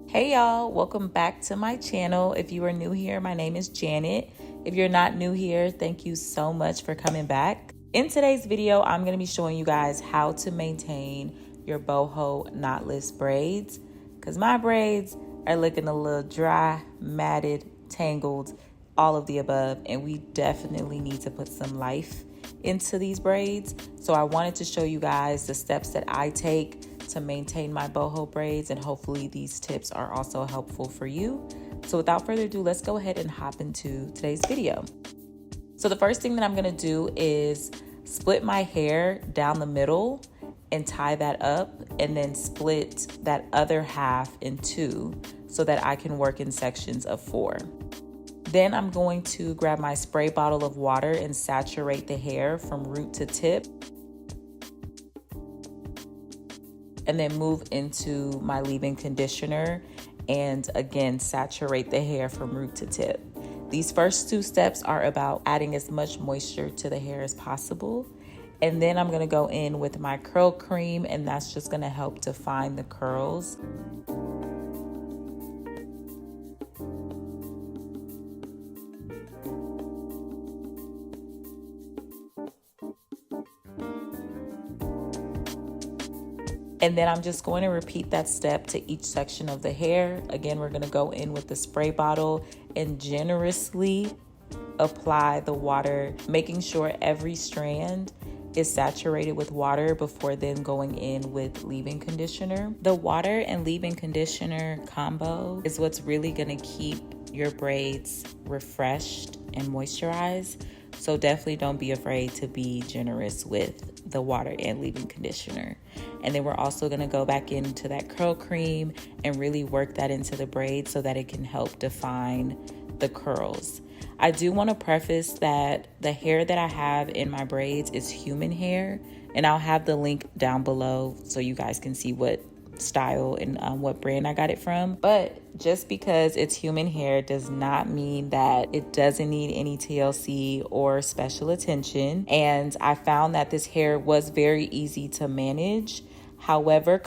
Hey y'all, welcome back to my channel. If you are new here, my name is Janet. If you're not new here, thank you so much for coming back. In today's video, I'm going to be showing you guys how to maintain your boho knotless braids, because my braids are looking a little dry, matted, tangled, all of the above, and we definitely need to put some life into these braids. So I wanted to show you guys the steps that I take to maintain my boho braids, and hopefully these tips are also helpful for you. So without further ado, let's go ahead and hop into today's video. So the first thing that I'm gonna do is split my hair down the middle and tie that up, and then split that other half in two so that I can work in sections of 4. Then I'm going to grab my spray bottle of water and saturate the hair from root to tip, and then move into my leave-in conditioner and again saturate the hair from root to tip. These first 2 steps are about adding as much moisture to the hair as possible. And then I'm gonna go in with my curl cream, and that's just gonna help define the curls. And then I'm just going to repeat that step to each section of the hair. Again, we're gonna go in with the spray bottle and generously apply the water, making sure every strand is saturated with water before then going in with leave-in conditioner. The water and leave-in conditioner combo is what's really gonna keep your braids refreshed and moisturized. So definitely don't be afraid to be generous with the water and leave-in conditioner. And then we're also gonna go back into that curl cream and really work that into the braids so that it can help define the curls. I do wanna preface that the hair that I have in my braids is human hair, and I'll have the link down below so you guys can see what style and what brand I got it from. But just because it's human hair does not mean that it doesn't need any TLC or special attention. And I found that this hair was very easy to manage. However,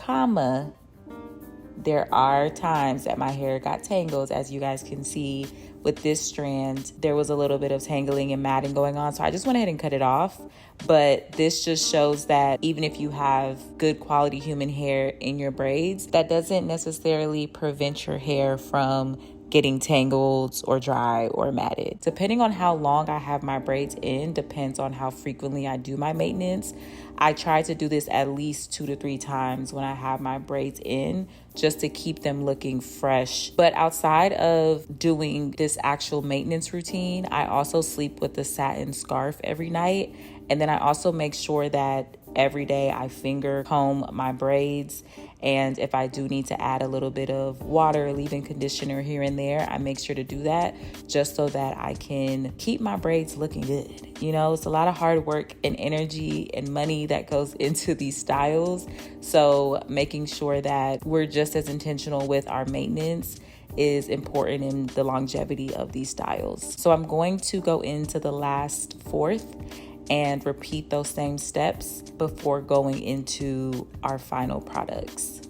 there are times that my hair got tangled. As you guys can see with this strand, there was a little bit of tangling and matting going on. So I just went ahead and cut it off. But this just shows that even if you have good quality human hair in your braids, that doesn't necessarily prevent your hair from getting tangled or dry or matted. Depending on how long I have my braids in, depends on how frequently I do my maintenance. I try to do this at least 2 to 3 times when I have my braids in, just to keep them looking fresh. But outside of doing this actual maintenance routine, I also sleep with the satin scarf every night. And then I also make sure that every day I finger comb my braids. And if I do need to add a little bit of water, leave-in conditioner here and there, I make sure to do that just so that I can keep my braids looking good. You know, it's a lot of hard work and energy and money that goes into these styles. So making sure that we're just as intentional with our maintenance is important in the longevity of these styles. So I'm going to go into the last 4th and repeat those same steps before going into our final products.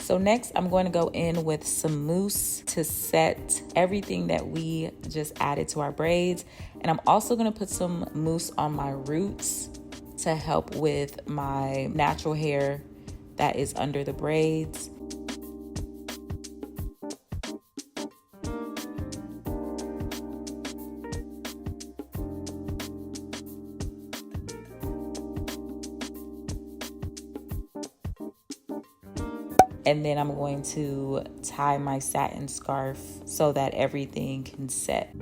So next I'm going to go in with some mousse to set everything that we just added to our braids. And I'm also going to put some mousse on my roots to help with my natural hair that is under the braids. And then I'm going to tie my satin scarf so that everything can set.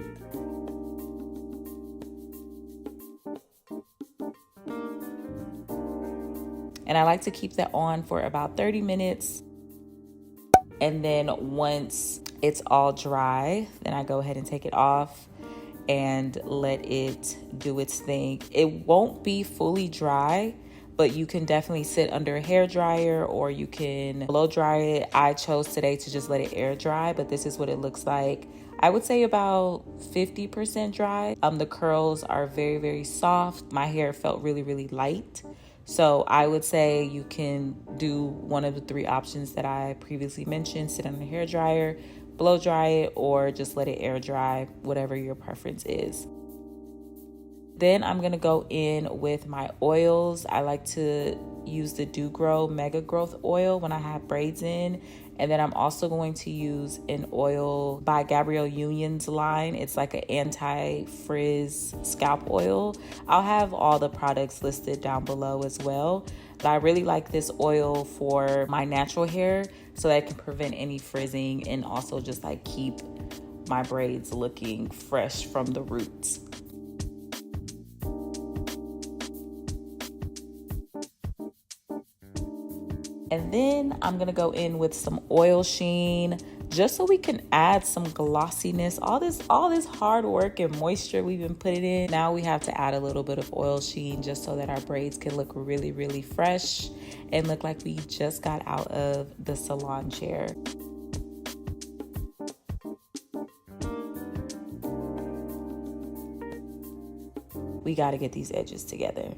And I like to keep that on for about 30 minutes. And then once it's all dry, then I go ahead and take it off and let it do its thing. It won't be fully dry, but you can definitely sit under a hair dryer or you can blow dry it. I chose today to just let it air dry, but this is what it looks like. I would say about 50% dry. The curls are very, very soft. My hair felt really, really light. So I would say you can do one of the 3 options that I previously mentioned: sit on a hair dryer, blow dry it, or just let it air dry, whatever your preference is. Then I'm gonna go in with my oils. I like to use the Do Grow Mega Growth Oil when I have braids in. And then I'm also going to use an oil by Gabrielle Union's line. It's like an anti-frizz scalp oil. I'll have all the products listed down below as well. But I really like this oil for my natural hair so that it can prevent any frizzing and also just like keep my braids looking fresh from the roots. And then I'm gonna go in with some oil Sheen just so we can add some glossiness. All this hard work and moisture we've been putting in. Now we have to add a little bit of oil Sheen just so that our braids can look really, really fresh and look like we just got out of the salon chair. We gotta get these edges together.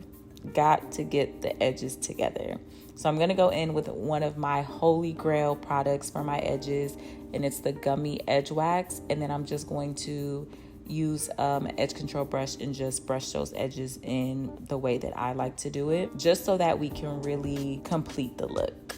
Got to get the edges together. So I'm gonna go in with one of my holy grail products for my edges, and it's the Gummy Edge Wax. And then I'm just going to use an edge control brush and just brush those edges in the way that I like to do it, just so that we can really complete the look.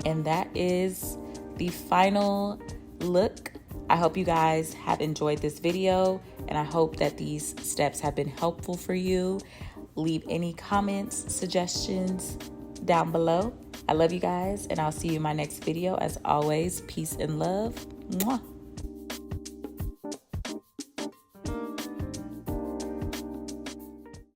And that is the final look. I hope you guys have enjoyed this video, and I hope that these steps have been helpful for you. Leave any comments, suggestions down below. I love you guys, and I'll see you in my next video. As always, peace and love. Mwah.